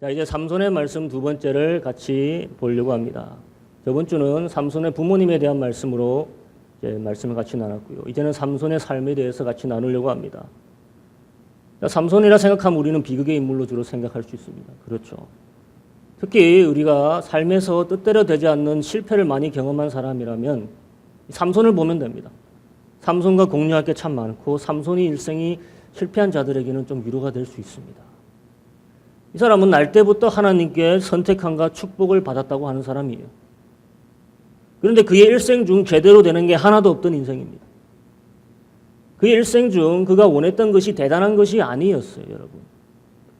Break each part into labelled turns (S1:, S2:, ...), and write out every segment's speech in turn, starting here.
S1: 자, 이제 삼손의 말씀 두 번째를 같이 보려고 합니다. 저번 주는 삼손의 부모님에 대한 말씀으로 이제 말씀을 같이 나눴고요. 이제는 삼손의 삶에 대해서 같이 나누려고 합니다. 자, 삼손이라 생각하면 우리는 비극의 인물로 주로 생각할 수 있습니다. 그렇죠. 특히 우리가 삶에서 뜻대로 되지 않는 실패를 많이 경험한 사람이라면 삼손을 보면 됩니다. 삼손과 공유할 게 참 많고 삼손이 일생이 실패한 자들에게는 좀 위로가 될 수 있습니다. 이 사람은 날 때부터 하나님께 선택함과 축복을 받았다고 하는 사람이에요. 그런데 그의 일생 중 제대로 되는 게 하나도 없던 인생입니다. 그의 일생 중 그가 원했던 것이 대단한 것이 아니었어요, 여러분.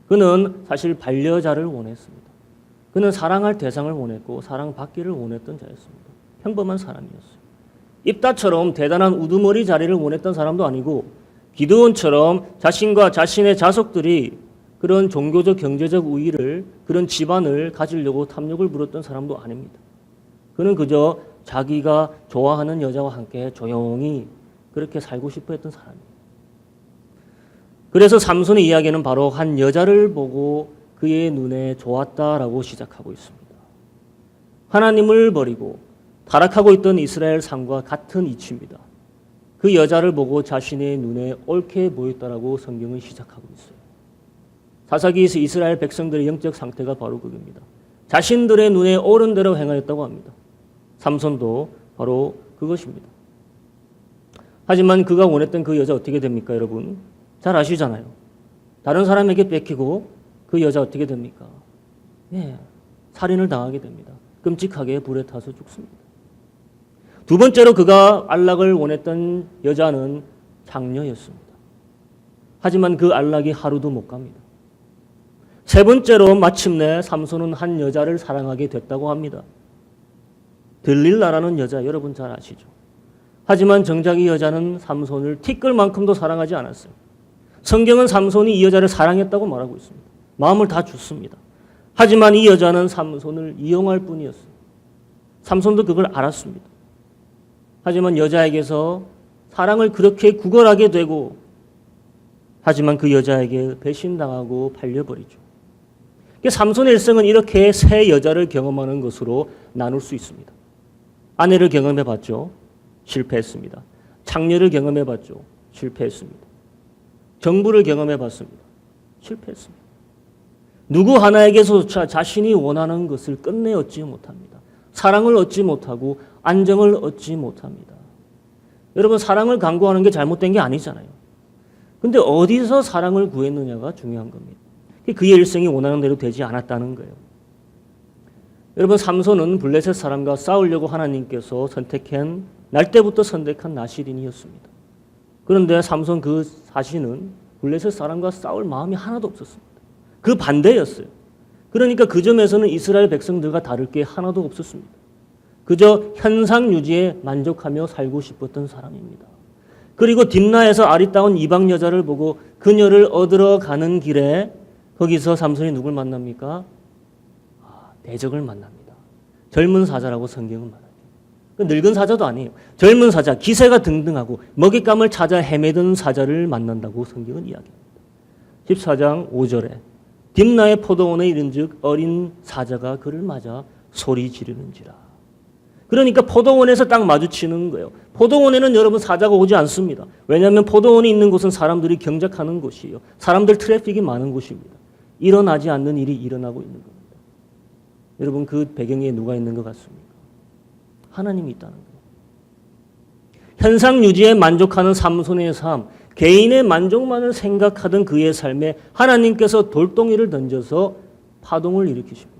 S1: 그는 사실 반려자를 원했습니다. 그는 사랑할 대상을 원했고 사랑받기를 원했던 자였습니다. 평범한 사람이었어요. 입다처럼 대단한 우두머리 자리를 원했던 사람도 아니고 기드온처럼 자신과 자신의 자손들이 그런 종교적 경제적 우위를 그런 집안을 가지려고 탐욕을 부렸던 사람도 아닙니다. 그는 그저 자기가 좋아하는 여자와 함께 조용히 그렇게 살고 싶어 했던 사람이에요. 그래서 삼손의 이야기는 바로 한 여자를 보고 그의 눈에 좋았다라고 시작하고 있습니다. 하나님을 버리고 타락하고 있던 이스라엘 상과 같은 이치입니다. 그 여자를 보고 자신의 눈에 옳게 보였다라고 성경은 시작하고 있어요. 사사기에서 이스라엘 백성들의 영적 상태가 바로 그겁니다. 자신들의 눈에 옳은 대로 행하였다고 합니다. 삼손도 바로 그것입니다. 하지만 그가 원했던 그 여자 어떻게 됩니까, 여러분? 잘 아시잖아요. 다른 사람에게 뺏기고 그 여자 어떻게 됩니까? 예, 살인을 당하게 됩니다. 끔찍하게 불에 타서 죽습니다. 두 번째로 그가 안락을 원했던 여자는 장녀였습니다. 하지만 그 안락이 하루도 못 갑니다. 세 번째로 마침내 삼손은 한 여자를 사랑하게 됐다고 합니다. 들릴라라는 여자, 여러분 잘 아시죠? 하지만 정작 이 여자는 삼손을 티끌만큼도 사랑하지 않았어요. 성경은 삼손이 이 여자를 사랑했다고 말하고 있습니다. 마음을 다 줬습니다. 하지만 이 여자는 삼손을 이용할 뿐이었어요. 삼손도 그걸 알았습니다. 하지만 여자에게서 사랑을 그렇게 구걸하게 되고 하지만 그 여자에게 배신당하고 팔려버리죠. 삼손의 일생은 이렇게 세 여자를 경험하는 것으로 나눌 수 있습니다. 아내를 경험해봤죠. 실패했습니다. 장녀를 경험해봤죠. 실패했습니다. 정부를 경험해봤습니다. 실패했습니다. 누구 하나에게서 자신이 원하는 것을 끝내 얻지 못합니다. 사랑을 얻지 못하고 안정을 얻지 못합니다. 여러분, 사랑을 강구하는 게 잘못된 게 아니잖아요. 근데 어디서 사랑을 구했느냐가 중요한 겁니다. 그의 일생이 원하는 대로 되지 않았다는 거예요. 여러분, 삼손은 블레셋 사람과 싸우려고 하나님께서 선택한 날 때부터 선택한 나시린이었습니다. 그런데 삼손 그 자신은 블레셋 사람과 싸울 마음이 하나도 없었습니다. 그 반대였어요. 그러니까 그 점에서는 이스라엘 백성들과 다를 게 하나도 없었습니다. 그저 현상 유지에 만족하며 살고 싶었던 사람입니다. 그리고 딥나에서 아리따운 이방 여자를 보고 그녀를 얻으러 가는 길에 거기서 삼손이 누굴 만납니까? 대적을 만납니다. 젊은 사자라고 성경은 말하죠. 늙은 사자도 아니에요. 젊은 사자, 기세가 등등하고 먹잇감을 찾아 헤매던 사자를 만난다고 성경은 이야기합니다. 14장 5절에 딥나의 포도원에 이른즉 어린 사자가 그를 맞아 소리 지르는지라. 그러니까 포도원에서 딱 마주치는 거예요. 포도원에는 여러분 사자가 오지 않습니다. 왜냐하면 포도원이 있는 곳은 사람들이 경작하는 곳이에요. 사람들 트래픽이 많은 곳입니다. 일어나지 않는 일이 일어나고 있는 겁니다. 여러분, 그 배경에 누가 있는 것 같습니까? 하나님이 있다는 거예요. 현상 유지에 만족하는 삼손의 삶, 개인의 만족만을 생각하던 그의 삶에 하나님께서 돌덩이를 던져서 파동을 일으키십니다.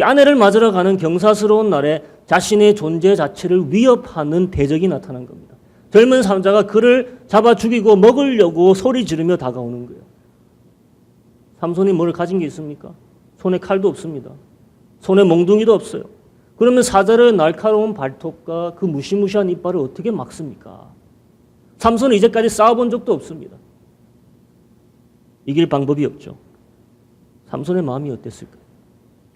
S1: 아내를 맞으러 가는 경사스러운 날에 자신의 존재 자체를 위협하는 대적이 나타난 겁니다. 젊은 사자가 그를 잡아 죽이고 먹으려고 소리 지르며 다가오는 거예요. 삼손이 뭘 가진 게 있습니까? 손에 칼도 없습니다. 손에 몽둥이도 없어요. 그러면 사자의 날카로운 발톱과 그 무시무시한 이빨을 어떻게 막습니까? 삼손은 이제까지 싸워본 적도 없습니다. 이길 방법이 없죠. 삼손의 마음이 어땠을까요?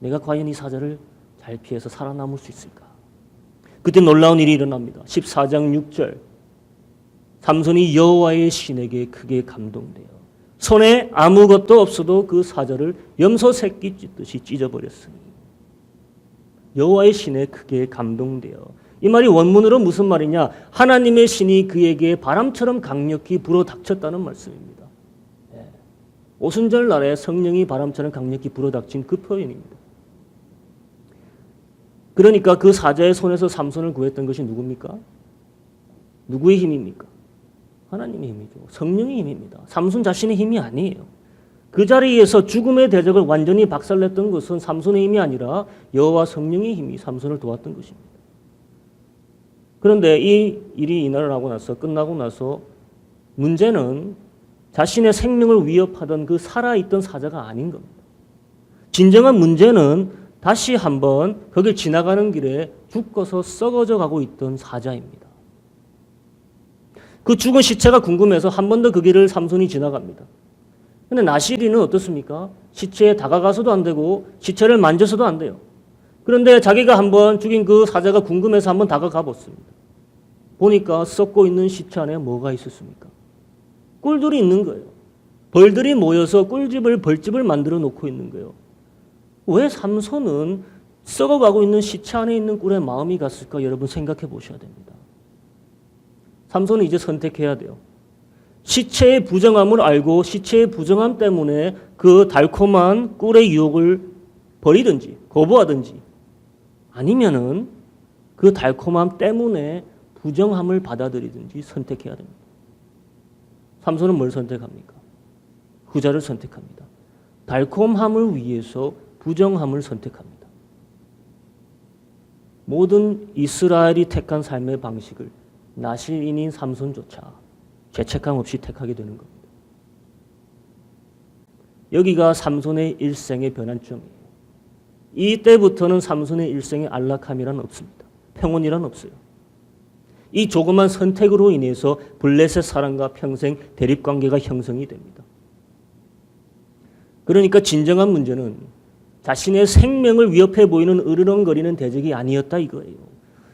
S1: 내가 과연 이 사자를 잘 피해서 살아남을 수 있을까? 그때 놀라운 일이 일어납니다. 14장 6절 삼손이 여호와의 신에게 크게 감동되어 손에 아무것도 없어도 그 사자를 염소 새끼 찢듯이 찢어버렸으니 여호와의 신에 크게 감동되어. 이 말이 원문으로 무슨 말이냐? 하나님의 신이 그에게 바람처럼 강력히 불어닥쳤다는 말씀입니다. 오순절 날에 성령이 바람처럼 강력히 불어닥친 그 표현입니다. 그러니까 그 사자의 손에서 삼손을 구했던 것이 누굽니까? 누구의 힘입니까? 하나님의 힘이죠. 성령의 힘입니다. 삼손 자신의 힘이 아니에요. 그 자리에서 죽음의 대적을 완전히 박살냈던 것은 삼손의 힘이 아니라 여호와 성령의 힘이 삼손을 도왔던 것입니다. 그런데 이 일이 끝나고 나서 문제는 자신의 생명을 위협하던 그 살아있던 사자가 아닌 겁니다. 진정한 문제는 다시 한번 거길 지나가는 길에 죽어서 썩어져 가고 있던 사자입니다. 그 죽은 시체가 궁금해서 한 번 더 그 길을 삼손이 지나갑니다. 그런데 나시리는 어떻습니까? 시체에 다가가서도 안 되고 시체를 만져서도 안 돼요. 그런데 자기가 한번 죽인 그 사자가 궁금해서 한번 다가가 봤습니다. 보니까 썩고 있는 시체 안에 뭐가 있었습니까? 꿀들이 있는 거예요. 벌들이 모여서 벌집을 만들어 놓고 있는 거예요. 왜 삼손은 썩어가고 있는 시체 안에 있는 꿀에 마음이 갔을까? 여러분 생각해 보셔야 됩니다. 삼손은 이제 선택해야 돼요. 시체의 부정함을 알고 시체의 부정함 때문에 그 달콤한 꿀의 유혹을 버리든지 거부하든지 아니면은 그 달콤함 때문에 부정함을 받아들이든지 선택해야 됩니다. 삼손은 뭘 선택합니까? 후자를 선택합니다. 달콤함을 위해서 부정함을 선택합니다. 모든 이스라엘이 택한 삶의 방식을 나실인인 삼손조차 죄책감 없이 택하게 되는 겁니다. 여기가 삼손의 일생의 변환점이에요. 이때부터는 삼손의 일생의 안락함이란 없습니다. 평온이란 없어요. 이 조그만 선택으로 인해서 블레셋 사람과 평생 대립관계가 형성이 됩니다. 그러니까 진정한 문제는 자신의 생명을 위협해 보이는 으르렁거리는 대적이 아니었다 이거예요.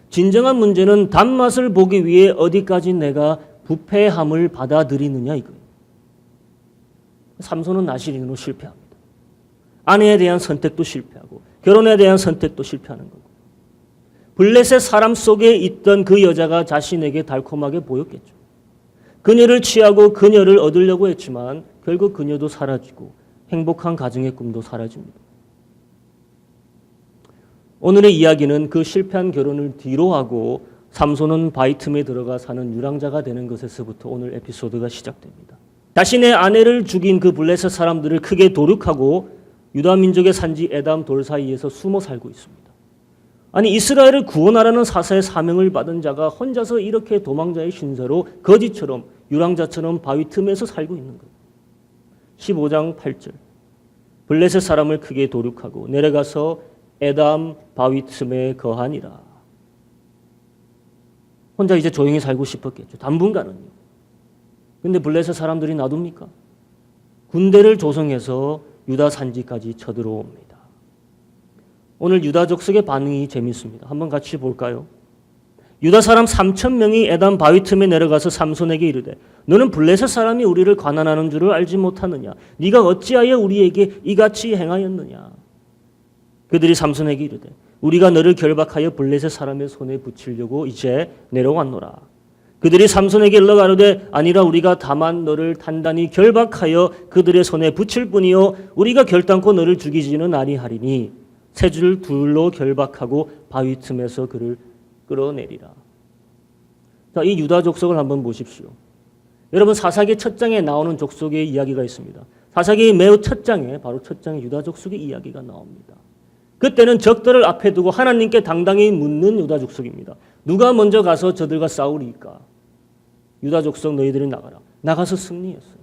S1: 진정한 문제는 단맛을 보기 위해 어디까지 내가 부패함을 받아들이느냐 이거예요. 삼손은 나실인으로 실패합니다. 아내에 대한 선택도 실패하고 결혼에 대한 선택도 실패하는 거고 블레셋 사람 속에 있던 그 여자가 자신에게 달콤하게 보였겠죠. 그녀를 취하고 그녀를 얻으려고 했지만 결국 그녀도 사라지고 행복한 가정의 꿈도 사라집니다. 오늘의 이야기는 그 실패한 결혼을 뒤로하고 삼손은 바위 틈에 들어가 사는 유랑자가 되는 것에서부터 오늘 에피소드가 시작됩니다. 자신의 아내를 죽인 그 블레셋 사람들을 크게 도륙하고 유다 민족의 산지 에담 돌 사이에서 숨어 살고 있습니다. 아니 이스라엘을 구원하라는 사사의 사명을 받은 자가 혼자서 이렇게 도망자의 신세로 거지처럼 유랑자처럼 바위 틈에서 살고 있는 거예요. 15장 8절 블레셋 사람을 크게 도륙하고 내려가서 에담 바위 틈에 거하니라. 혼자 이제 조용히 살고 싶었겠죠. 당분간은요. 근데 블레셋 사람들이 놔둡니까? 군대를 조성해서 유다 산지까지 쳐들어옵니다. 오늘 유다 족속의 반응이 재밌습니다. 한번 같이 볼까요? 유다 사람 3,000명이 에담 바위 틈에 내려가서 삼손에게 이르되 너는 블레셋 사람이 우리를 관한하는 줄을 알지 못하느냐? 네가 어찌하여 우리에게 이같이 행하였느냐? 그들이 삼손에게 이르되 우리가 너를 결박하여 블레셋 사람의 손에 붙이려고 이제 내려왔노라. 그들이 삼손에게 일러 가로되 아니라 우리가 다만 너를 단단히 결박하여 그들의 손에 붙일 뿐이요 우리가 결단코 너를 죽이지는 아니하리니 세 줄 둘로 결박하고 바위 틈에서 그를 끌어내리라. 자, 이 유다 족속을 한번 보십시오. 여러분 사사기 첫 장에 나오는 족속의 이야기가 있습니다. 사사기 매우 첫 장에 바로 첫 장에 유다 족속의 이야기가 나옵니다. 그때는 적들을 앞에 두고 하나님께 당당히 묻는 유다 족속입니다. 누가 먼저 가서 저들과 싸우리까? 유다 족속 너희들이 나가라. 나가서 승리했어요.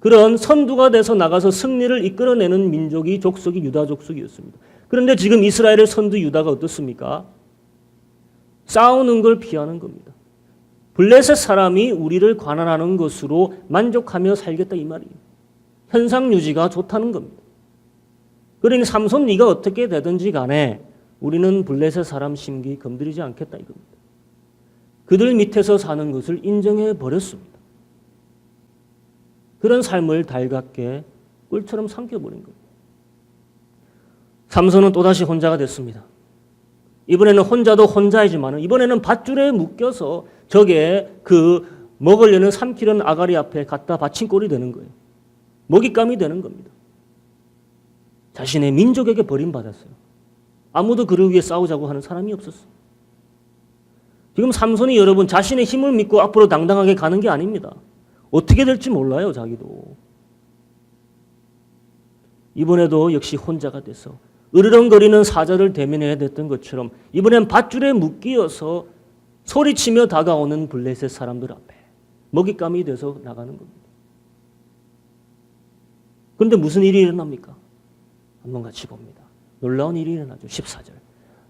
S1: 그런 선두가 돼서 나가서 승리를 이끌어내는 민족이 족속이 유다 족속이었습니다. 그런데 지금 이스라엘의 선두 유다가 어떻습니까? 싸우는 걸 피하는 겁니다. 블레셋 사람이 우리를 관할하는 것으로 만족하며 살겠다 이 말이에요. 현상 유지가 좋다는 겁니다. 그러니 삼손 네가 어떻게 되든지 간에 우리는 블레셋 사람 심기 건드리지 않겠다 이겁니다. 그들 밑에서 사는 것을 인정해 버렸습니다. 그런 삶을 달갑게 꿀처럼 삼켜버린 거예요. 삼손은 또다시 혼자가 됐습니다. 이번에는 혼자도 혼자이지만 이번에는 밧줄에 묶여서 적에 그 먹으려는 삼키려는 아가리 앞에 갖다 바친 꼴이 되는 거예요. 먹잇감이 되는 겁니다. 자신의 민족에게 버림받았어요. 아무도 그를 위해 싸우자고 하는 사람이 없었어요. 지금 삼손이 여러분 자신의 힘을 믿고 앞으로 당당하게 가는 게 아닙니다. 어떻게 될지 몰라요, 자기도. 이번에도 역시 혼자가 돼서 으르렁거리는 사자를 대면해야 됐던 것처럼 이번엔 밧줄에 묶이어서 소리치며 다가오는 블레셋 사람들 앞에 먹잇감이 돼서 나가는 겁니다. 그런데 무슨 일이 일어납니까? 한번 같이 봅니다. 놀라운 일이 일어나죠. 14절.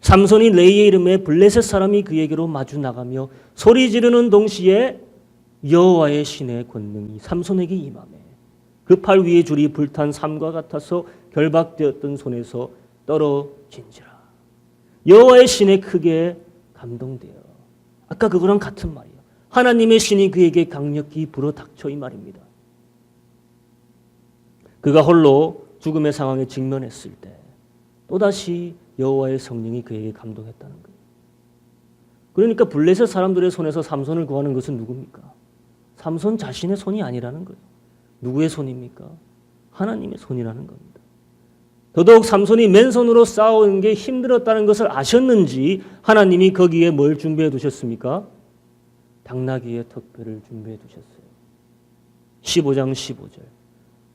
S1: 삼손이 레이의 이름에 블레셋 사람이 그에게로 마주 나가며 소리 지르는 동시에 여호와의 신의 권능이 삼손에게 임하매 그 팔 위에 줄이 불탄 삼과 같아서 결박되었던 손에서 떨어진지라. 여호와의 신에 크게 감동되어. 아까 그거랑 같은 말이에요. 하나님의 신이 그에게 강력히 불어닥쳐 이 말입니다. 그가 홀로 죽음의 상황에 직면했을 때 또다시 여호와의 성령이 그에게 감동했다는 거예요. 그러니까 블레셋 사람들의 손에서 삼손을 구하는 것은 누굽니까? 삼손 자신의 손이 아니라는 거예요. 누구의 손입니까? 하나님의 손이라는 겁니다. 더더욱 삼손이 맨손으로 싸우는 게 힘들었다는 것을 아셨는지 하나님이 거기에 뭘 준비해 두셨습니까? 당나귀의 턱뼈를 준비해 두셨어요. 15장 15절.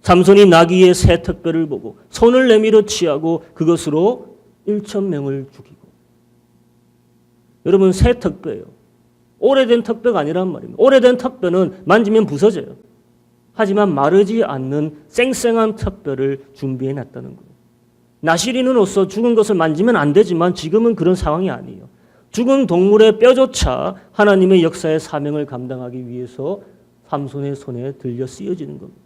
S1: 삼손이 나귀의 새 턱뼈를 보고 손을 내밀어 취하고 그것으로 1,000명을 죽이고. 여러분 새 턱뼈예요. 오래된 턱뼈가 아니란 말입니다. 오래된 턱뼈는 만지면 부서져요. 하지만 마르지 않는 쌩쌩한 턱뼈를 준비해 놨다는 거예요. 나시린으로서 죽은 것을 만지면 안 되지만 지금은 그런 상황이 아니에요. 죽은 동물의 뼈조차 하나님의 역사의 사명을 감당하기 위해서 삼손의 손에 들려 쓰여지는 겁니다.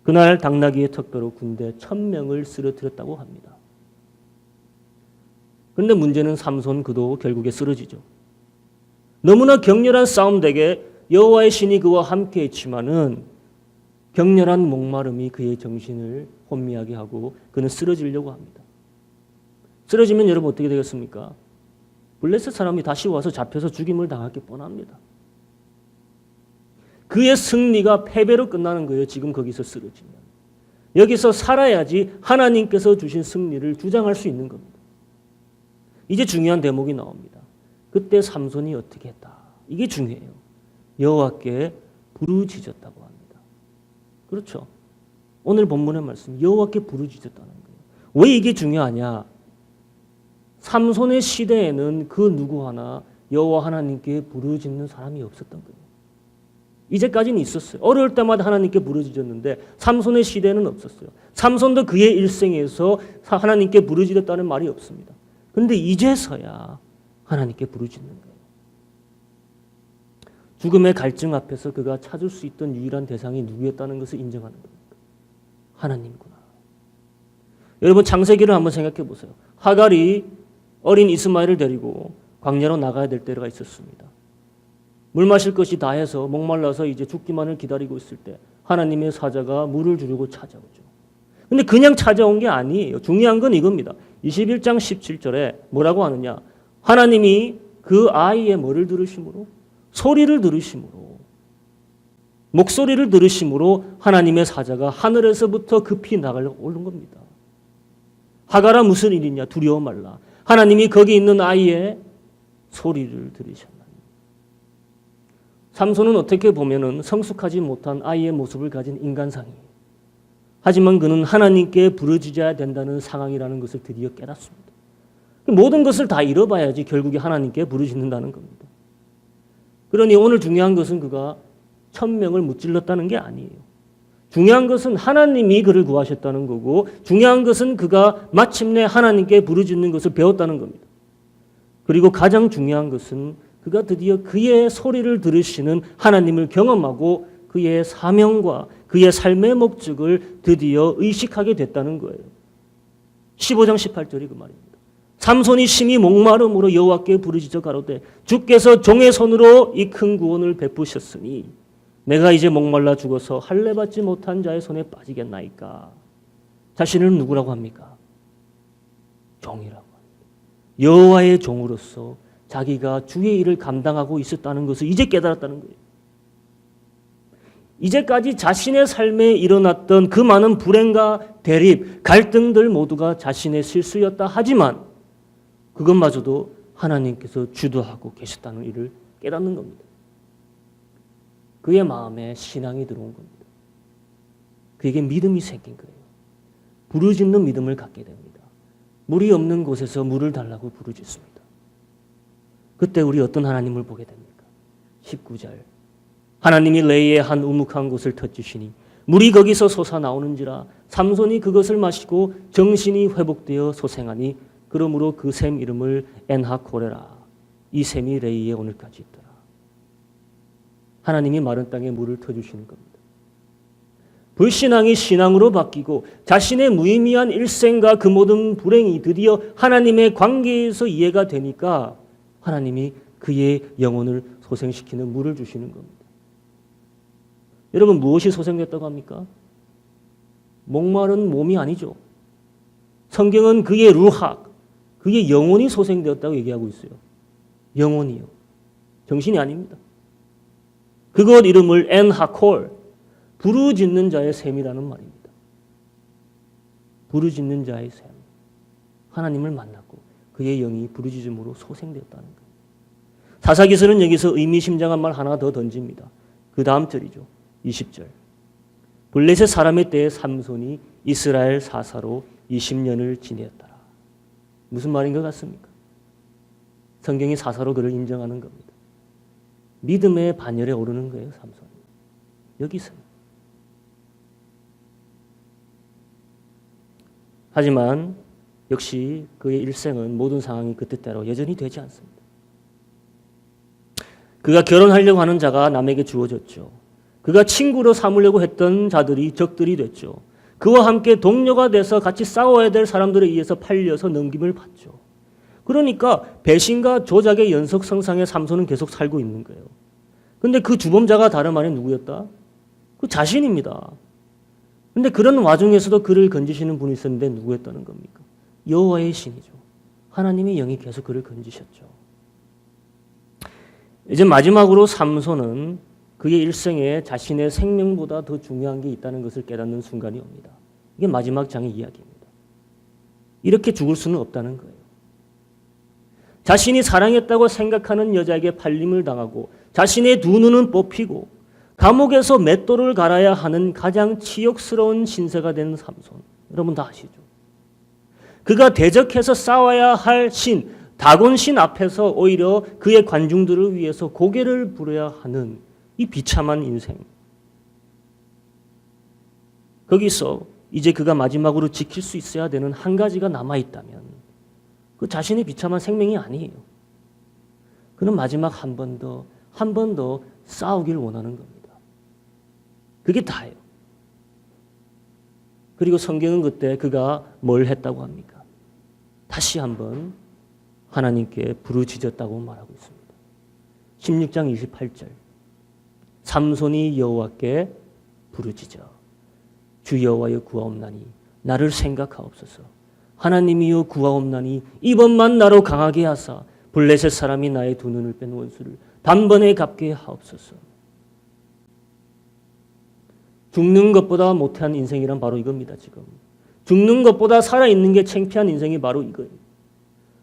S1: 그날 당나귀의 턱뼈로 군대 1,000명을 쓰러뜨렸다고 합니다. 그런데 문제는 삼손 그도 결국에 쓰러지죠. 너무나 격렬한 싸움 덕에 여호와의 신이 그와 함께 했지만은 격렬한 목마름이 그의 정신을 혼미하게 하고 그는 쓰러지려고 합니다. 쓰러지면 여러분 어떻게 되겠습니까? 블레셋 사람이 다시 와서 잡혀서 죽임을 당할 게 뻔합니다. 그의 승리가 패배로 끝나는 거예요. 지금 거기서 쓰러지면. 여기서 살아야지 하나님께서 주신 승리를 주장할 수 있는 겁니다. 이제 중요한 대목이 나옵니다. 그때 삼손이 어떻게 했다. 이게 중요해요. 여호와께 부르짖었다고 합니다. 그렇죠. 오늘 본문의 말씀 여호와께 부르짖었다는 거예요. 왜 이게 중요하냐. 삼손의 시대에는 그 누구 하나 여호와 하나님께 부르짖는 사람이 없었던 거예요. 이제까지는 있었어요. 어려울 때마다 하나님께 부르짖었는데 삼손의 시대는 없었어요. 삼손도 그의 일생에서 하나님께 부르짖었다는 말이 없습니다. 그런데 이제서야 하나님께 부르짖는 거예요. 죽음의 갈증 앞에서 그가 찾을 수 있던 유일한 대상이 누구였다는 것을 인정하는 겁니다. 하나님구나. 여러분 창세기를 한번 생각해 보세요. 하갈이 어린 이스마엘을 데리고 광야로 나가야 될 때가 있었습니다. 물 마실 것이 다 해서 목말라서 이제 죽기만을 기다리고 있을 때 하나님의 사자가 물을 주려고 찾아오죠. 근데 그냥 찾아온 게 아니에요. 중요한 건 이겁니다. 21장 17절에 뭐라고 하느냐. 하나님이 그 아이의 뭐를 들으심으로? 소리를 들으심으로. 목소리를 들으심으로 하나님의 사자가 하늘에서부터 급히 나가려고 오른 겁니다. 하갈아 무슨 일이냐. 두려워 말라. 하나님이 거기 있는 아이의 소리를 들으셨나니. 삼손은 어떻게 보면은 성숙하지 못한 아이의 모습을 가진 인간상이에요. 하지만 그는 하나님께 부르짖어야 된다는 상황이라는 것을 드디어 깨닫습니다. 모든 것을 다 잃어봐야지 결국에 하나님께 부르짖는다는 겁니다. 그러니 오늘 중요한 것은 그가 1,000명을 무찔렀다는 게 아니에요. 중요한 것은 하나님이 그를 구하셨다는 거고 중요한 것은 그가 마침내 하나님께 부르짖는 것을 배웠다는 겁니다. 그리고 가장 중요한 것은 그가 드디어 그의 소리를 들으시는 하나님을 경험하고 그의 사명과 그의 삶의 목적을 드디어 의식하게 됐다는 거예요. 15장 18절이 그 말입니다. 삼손이 심히 목마름으로 여호와께 부르짖어 가로되 주께서 종의 손으로 이 큰 구원을 베푸셨으니 내가 이제 목말라 죽어서 할례 받지 못한 자의 손에 빠지겠나이까. 자신을 누구라고 합니까? 종이라고 합니다. 여호와의 종으로서 자기가 주의 일을 감당하고 있었다는 것을 이제 깨달았다는 거예요. 이제까지 자신의 삶에 일어났던 그 많은 불행과 대립, 갈등들 모두가 자신의 실수였다 하지만 그것마저도 하나님께서 주도하고 계셨다는 일을 깨닫는 겁니다. 그의 마음에 신앙이 들어온 겁니다. 그에게 믿음이 생긴 거예요. 부르짖는 믿음을 갖게 됩니다. 물이 없는 곳에서 물을 달라고 부르짖습니다. 그때 우리 어떤 하나님을 보게 됩니까? 19절 하나님이 레이의 한 우묵한 곳을 터치시니 물이 거기서 솟아나오는지라 삼손이 그것을 마시고 정신이 회복되어 소생하니 그러므로 그 샘 이름을 엔하코레라. 이 샘이 레이에 오늘까지 있더라. 하나님이 마른 땅에 물을 터주시는 겁니다. 불신앙이 신앙으로 바뀌고 자신의 무의미한 일생과 그 모든 불행이 드디어 하나님의 관계에서 이해가 되니까 하나님이 그의 영혼을 소생시키는 물을 주시는 겁니다. 여러분 무엇이 소생됐다고 합니까? 목마른 몸이 아니죠. 성경은 그의 루학, 그의 영혼이 소생되었다고 얘기하고 있어요. 영혼이요. 정신이 아닙니다. 그것 이름을 엔하콜, 부르짖는 자의 샘이라는 말입니다. 부르짖는 자의 샘. 하나님을 만났고 그의 영이 부르짖음으로 소생되었다는 거예요. 사사기서는 여기서 의미심장한 말 하나 더 던집니다. 그 다음 절이죠. 20절. 블레셋 사람의 때에 삼손이 이스라엘 사사로 20년을 지내었더라. 무슨 말인 것 같습니까? 성경이 사사로 그를 인정하는 겁니다. 믿음의 반열에 오르는 거예요. 삼손. 여기서. 하지만 역시 그의 일생은 모든 상황이 그 뜻대로 여전히 되지 않습니다. 그가 결혼하려고 하는 자가 남에게 주어졌죠. 그가 친구로 삼으려고 했던 자들이 적들이 됐죠. 그와 함께 동료가 돼서 같이 싸워야 될 사람들에 의해서 팔려서 넘김을 받죠. 그러니까 배신과 조작의 연속선상에 삼손은 계속 살고 있는 거예요. 그런데 그 주범자가 다름 아닌 누구였다? 그 자신입니다. 그런데 그런 와중에서도 그를 건지시는 분이 있었는데 누구였다는 겁니까? 여호와의 신이죠. 하나님의 영이 계속 그를 건지셨죠. 이제 마지막으로 삼손은 그의 일생에 자신의 생명보다 더 중요한 게 있다는 것을 깨닫는 순간이 옵니다. 이게 마지막 장의 이야기입니다. 이렇게 죽을 수는 없다는 거예요. 자신이 사랑했다고 생각하는 여자에게 팔림을 당하고 자신의 두 눈은 뽑히고 감옥에서 맷돌을 갈아야 하는 가장 치욕스러운 신세가 된 삼손. 여러분 다 아시죠? 그가 대적해서 싸워야 할 신, 다곤신 앞에서 오히려 그의 관중들을 위해서 고개를 부려야 하는 이 비참한 인생. 거기서 이제 그가 마지막으로 지킬 수 있어야 되는 한 가지가 남아있다면 그 자신의 비참한 생명이 아니에요. 그는 마지막 한 번 더 싸우길 원하는 겁니다. 그게 다예요. 그리고 성경은 그때 그가 뭘 했다고 합니까? 다시 한번 하나님께 부르짖었다고 말하고 있습니다. 16장 28절. 삼손이 여호와께 부르짖어 주 여호와여 구하옵나니 나를 생각하옵소서. 하나님이여 구하옵나니 이번만 나로 강하게 하사 블레셋 사람이 나의 두 눈을 뺀 원수를 단번에 갚게 하옵소서. 죽는 것보다 못한 인생이란 바로 이겁니다. 지금 죽는 것보다 살아있는 게 창피한 인생이 바로 이거예요.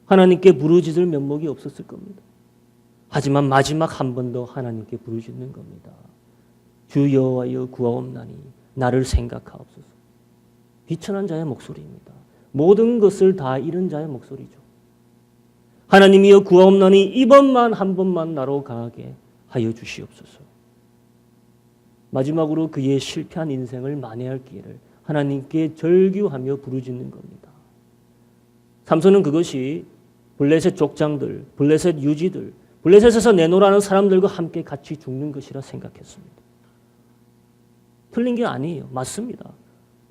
S1: 하나님께 부르짖을 면목이 없었을 겁니다. 하지만 마지막 한 번 더 하나님께 부르짖는 겁니다. 주 여호와여 구하옵나니 나를 생각하옵소서. 비천한 자의 목소리입니다. 모든 것을 다 잃은 자의 목소리죠. 하나님이여 구하옵나니 이번만 한 번만 나로 강하게 하여 주시옵소서. 마지막으로 그의 실패한 인생을 만회할 기회를 하나님께 절규하며 부르짖는 겁니다. 삼손은 그것이 블레셋 족장들, 블레셋 유지들, 블레셋에서 내놓으라는 사람들과 함께 같이 죽는 것이라 생각했습니다. 틀린 게 아니에요. 맞습니다.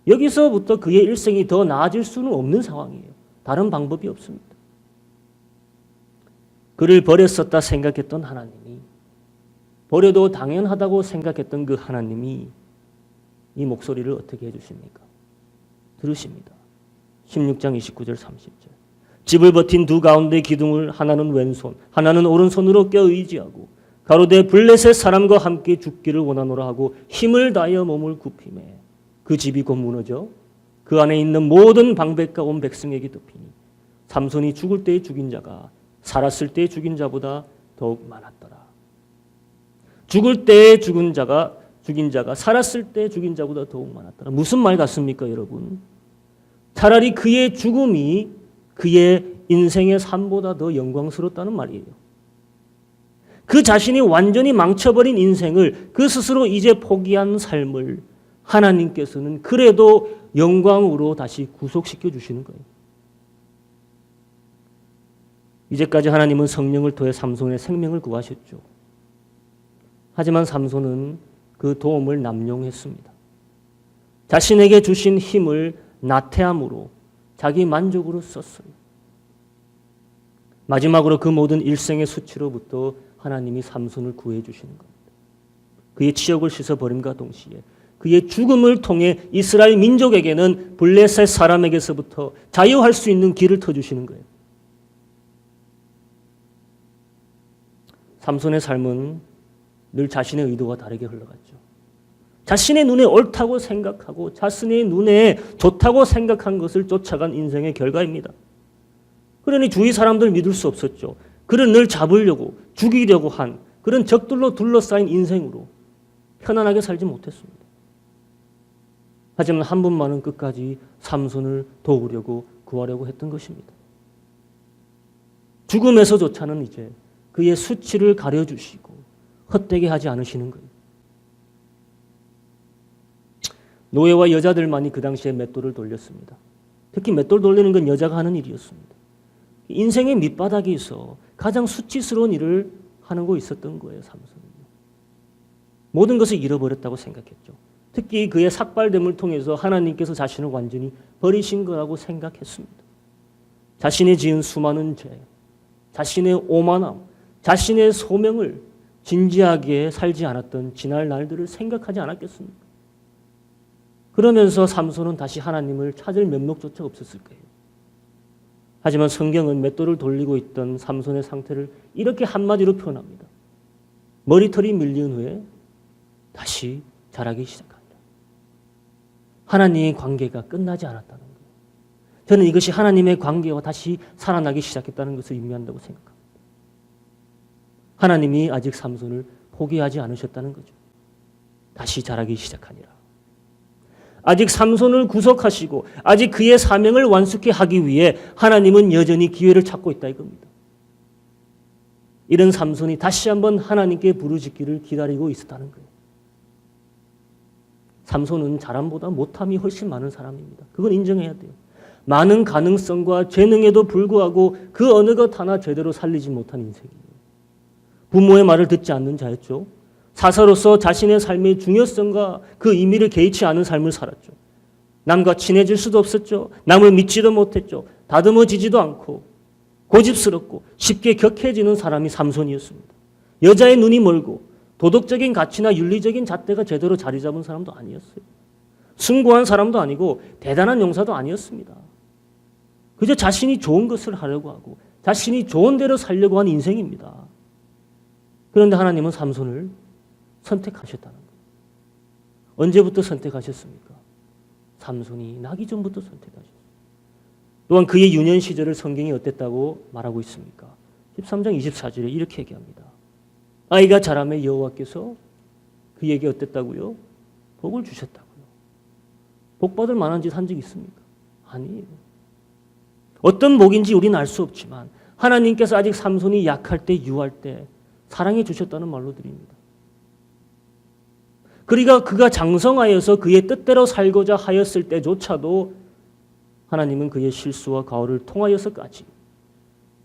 S1: 여기서부터 그의 일생이 더 나아질 수는 없는 상황이에요. 다른 방법이 없습니다. 그를 버렸었다 생각했던 하나님이 버려도 당연하다고 생각했던 그 하나님이 이 목소리를 어떻게 해주십니까? 들으십니다. 16장 29절 30절. 집을 버틴 두 가운데 기둥을 하나는 왼손 하나는 오른손으로 껴 의지하고 가로되 블레셋 사람과 함께 죽기를 원하노라 하고 힘을 다하여 몸을 굽히매 그 집이 곧 무너져 그 안에 있는 모든 방백과 온 백성에게 덮이니 삼손이 죽을 때에 죽인 자가 살았을 때에 죽인 자보다 더욱 많았더라. 죽을 때에 죽인 자가 살았을 때에 죽인 자보다 더욱 많았더라. 무슨 말 같습니까, 여러분? 차라리 그의 죽음이 그의 인생의 삶보다 더 영광스럽다는 말이에요. 그 자신이 완전히 망쳐버린 인생을 그 스스로 이제 포기한 삶을 하나님께서는 그래도 영광으로 다시 구속시켜 주시는 거예요. 이제까지 하나님은 성령을 통해 삼손의 생명을 구하셨죠. 하지만 삼손은 그 도움을 남용했습니다. 자신에게 주신 힘을 나태함으로 자기 만족으로 썼어요. 마지막으로 그 모든 일생의 수치로부터 하나님이 삼손을 구해 주시는 겁니다. 그의 치욕을 씻어버림과 동시에 그의 죽음을 통해 이스라엘 민족에게는 블레셋 사람에게서부터 자유할 수 있는 길을 터주시는 거예요. 삼손의 삶은 늘 자신의 의도와 다르게 흘러갔죠. 자신의 눈에 옳다고 생각하고 자신의 눈에 좋다고 생각한 것을 쫓아간 인생의 결과입니다. 그러니 주위 사람들 믿을 수 없었죠. 그를 늘 잡으려고 죽이려고 한 그런 적들로 둘러싸인 인생으로 편안하게 살지 못했습니다. 하지만 한 분만은 끝까지 삼손을 도우려고 구하려고 했던 것입니다. 죽음에서조차는 이제 그의 수치를 가려주시고 헛되게 하지 않으시는 거예요. 노예와 여자들만이 그 당시에 맷돌을 돌렸습니다. 특히 맷돌 돌리는 건 여자가 하는 일이었습니다. 인생의 밑바닥에서 가장 수치스러운 일을 하는 거 있었던 거예요, 삼손은요. 모든 것을 잃어버렸다고 생각했죠. 특히 그의 삭발됨을 통해서 하나님께서 자신을 완전히 버리신 거라고 생각했습니다. 자신의 지은 수많은 죄, 자신의 오만함, 자신의 소명을 진지하게 살지 않았던 지날 날들을 생각하지 않았겠습니까? 그러면서 삼손은 다시 하나님을 찾을 면목조차 없었을 거예요. 하지만 성경은 맷돌을 돌리고 있던 삼손의 상태를 이렇게 한마디로 표현합니다. 머리털이 밀린 후에 다시 자라기 시작한다. 하나님의 관계가 끝나지 않았다는 거예요. 저는 이것이 하나님의 관계와 다시 살아나기 시작했다는 것을 의미한다고 생각합니다. 하나님이 아직 삼손을 포기하지 않으셨다는 거죠. 다시 자라기 시작하니라. 아직 삼손을 구속하시고 아직 그의 사명을 완숙히 하기 위해 하나님은 여전히 기회를 찾고 있다 이겁니다. 이런 삼손이 다시 한번 하나님께 부르짖기를 기다리고 있었다는 거예요. 삼손은 잘함보다 못함이 훨씬 많은 사람입니다. 그건 인정해야 돼요. 많은 가능성과 재능에도 불구하고 그 어느 것 하나 제대로 살리지 못한 인생이에요. 부모의 말을 듣지 않는 자였죠. 사사로서 자신의 삶의 중요성과 그 의미를 개의치 않은 삶을 살았죠. 남과 친해질 수도 없었죠. 남을 믿지도 못했죠. 다듬어지지도 않고 고집스럽고 쉽게 격해지는 사람이 삼손이었습니다. 여자의 눈이 멀고 도덕적인 가치나 윤리적인 잣대가 제대로 자리 잡은 사람도 아니었어요. 숭고한 사람도 아니고 대단한 용사도 아니었습니다. 그저 자신이 좋은 것을 하려고 하고 자신이 좋은 대로 살려고 한 인생입니다. 그런데 하나님은 삼손을 선택하셨다는 거예요. 언제부터 선택하셨습니까? 삼손이 나기 전부터 선택하셨어요. 또한 그의 유년 시절을 성경이 어땠다고 말하고 있습니까? 13장 24절에 이렇게 얘기합니다. 아이가 자라매 여호와께서 그에게 어땠다고요? 복을 주셨다고요. 복 받을 만한 짓 한 적 있습니까? 아니에요. 어떤 복인지 우리는 알 수 없지만 하나님께서 아직 삼손이 약할 때 유할 때 사랑해 주셨다는 말로 드립니다. 그러니까 그가 장성하여서 그의 뜻대로 살고자 하였을 때조차도 하나님은 그의 실수와 가오를 통하여서까지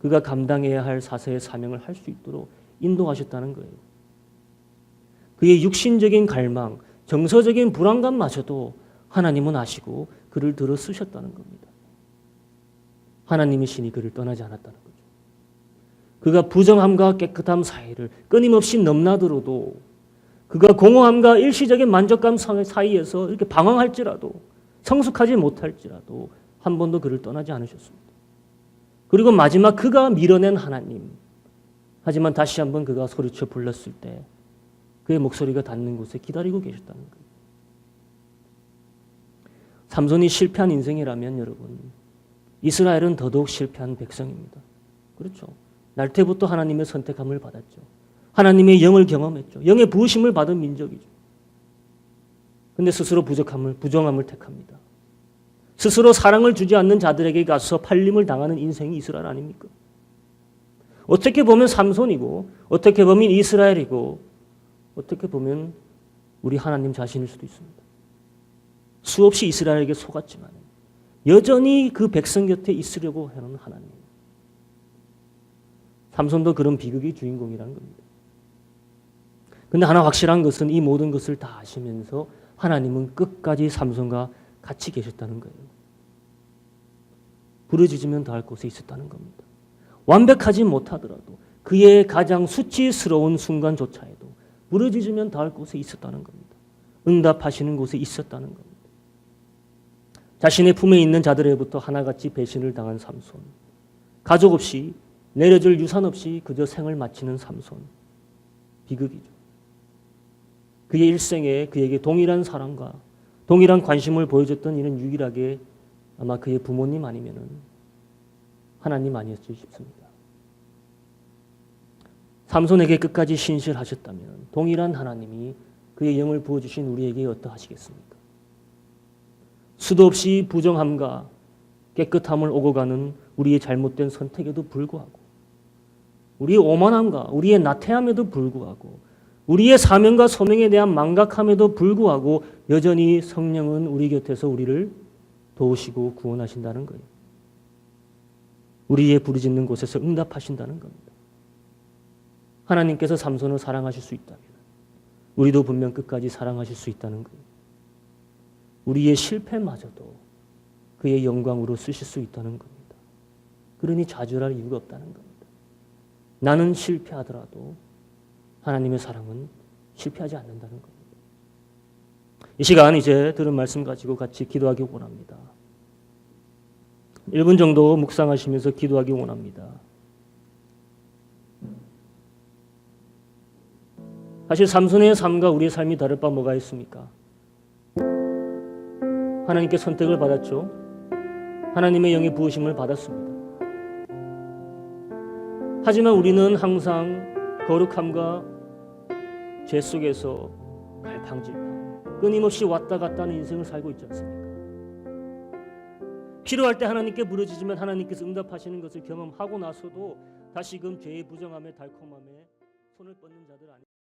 S1: 그가 감당해야 할 사세의 사명을 할 수 있도록 인도하셨다는 거예요. 그의 육신적인 갈망, 정서적인 불안감마저도 하나님은 아시고 그를 들어 쓰셨다는 겁니다. 하나님의 신이 그를 떠나지 않았다는 거죠. 그가 부정함과 깨끗함 사이를 끊임없이 넘나들어도 그가 공허함과 일시적인 만족감 사이에서 이렇게 방황할지라도 성숙하지 못할지라도 한 번도 그를 떠나지 않으셨습니다. 그리고 마지막 그가 밀어낸 하나님. 하지만 다시 한번 그가 소리쳐 불렀을 때 그의 목소리가 닿는 곳에 기다리고 계셨다는 거예요. 삼손이 실패한 인생이라면 여러분, 이스라엘은 더더욱 실패한 백성입니다. 그렇죠. 날 때부터 하나님의 선택함을 받았죠. 하나님의 영을 경험했죠. 영의 부으심을 받은 민족이죠. 그런데 스스로 부정함을 택합니다. 스스로 사랑을 주지 않는 자들에게 가서 팔림을 당하는 인생이 이스라엘 아닙니까? 어떻게 보면 삼손이고 어떻게 보면 이스라엘이고 어떻게 보면 우리 하나님 자신일 수도 있습니다. 수없이 이스라엘에게 속았지만 여전히 그 백성 곁에 있으려고 하는 하나님. 삼손도 그런 비극의 주인공이라는 겁니다. 그런데 하나 확실한 것은 이 모든 것을 다 아시면서 하나님은 끝까지 삼손과 같이 계셨다는 거예요. 부르짖으면 닿을 곳에 있었다는 겁니다. 완벽하지 못하더라도 그의 가장 수치스러운 순간조차에도 부르짖으면 닿을 곳에 있었다는 겁니다. 응답하시는 곳에 있었다는 겁니다. 자신의 품에 있는 자들에게부터 하나같이 배신을 당한 삼손. 가족 없이 내려줄 유산 없이 그저 생을 마치는 삼손. 비극이죠. 그의 일생에 그에게 동일한 사랑과 동일한 관심을 보여줬던 이는 유일하게 아마 그의 부모님 아니면은 하나님 아니었지 싶습니다. 삼손에게 끝까지 신실하셨다면 동일한 하나님이 그의 영을 부어주신 우리에게 어떠하시겠습니까? 수도 없이 부정함과 깨끗함을 오고 가는 우리의 잘못된 선택에도 불구하고 우리의 오만함과 우리의 나태함에도 불구하고 우리의 사명과 소명에 대한 망각함에도 불구하고 여전히 성령은 우리 곁에서 우리를 도우시고 구원하신다는 거예요. 우리의 부르짖는 곳에서 응답하신다는 겁니다. 하나님께서 삼손을 사랑하실 수 있다면 우리도 분명 끝까지 사랑하실 수 있다는 거예요. 우리의 실패마저도 그의 영광으로 쓰실 수 있다는 겁니다. 그러니 좌절할 이유가 없다는 겁니다. 나는 실패하더라도 하나님의 사랑은 실패하지 않는다는 겁니다. 이 시간 이제 들은 말씀 가지고 같이 기도하기 원합니다. 1분 정도 묵상하시면서 기도하기 원합니다. 사실 삼손의 삶과 우리의 삶이 다를 바 뭐가 있습니까? 하나님께 선택을 받았죠. 하나님의 영의 부으심을 받았습니다. 하지만 우리는 항상 거룩함과 죄 속에서 갈팡질팡 끊임없이 왔다 갔다 하는 인생을 살고 있지 않습니까? 필요할 때 하나님께 부르짖으면 하나님께서 응답하시는 것을 경험하고 나서도 다시금 죄의 부정함에 달콤함에 손을 뻗는 자들 아닙니까?